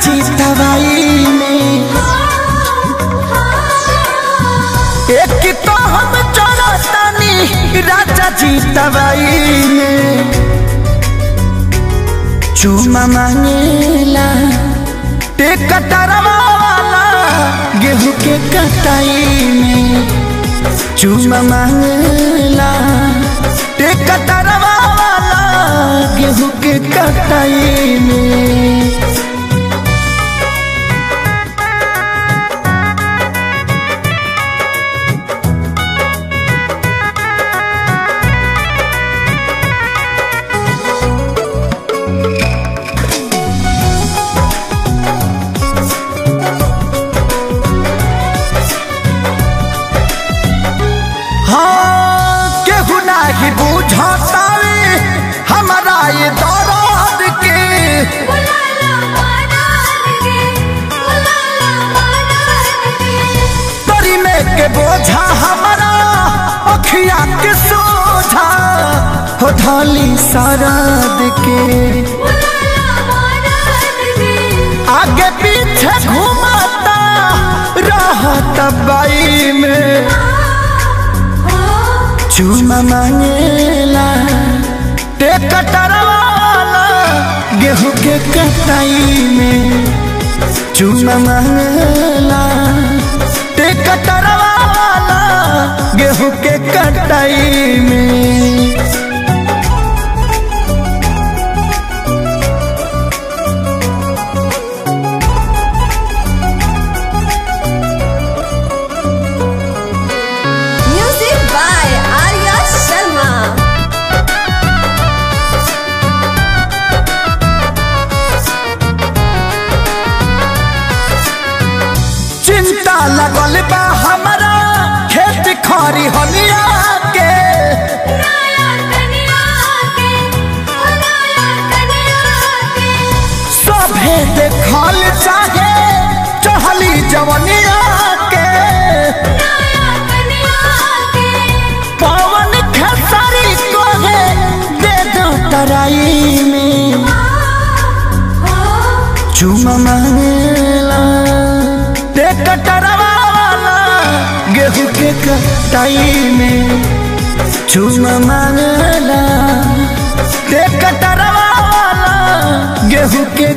जी दवाई में एक तो हम चलतानी राजा जी दवाई में चूमा मांगेला टेकटरवा वाला गेहूं के कटाई में चूमा मांगेला टेकटरवा वाला गेहूं के कटाई में। हाँ केहू नहीं बुझातावे हमारा ये दर्द के तरी में के बोझा हमारा अखिया के सोझा हो ढाली सरद के आगे पीछे घुमाता रहता बाई में चूमा मांगेला टेकटरवा वाला गेहूं के कटाई में चूमा मांगेला टेकटरवा वाला गेहूं के कटाई में। चिंता लगल बा हमारा खेत खरी हनिया के सभे देखल चाहे चहली जवनिया के पवन खेसारी को है दे दो तराई में चूमा मांगेला टेकटरवा वाला गेहूं के कटाई में चूमा मांगेला टेकटरवा वाला गेहूं के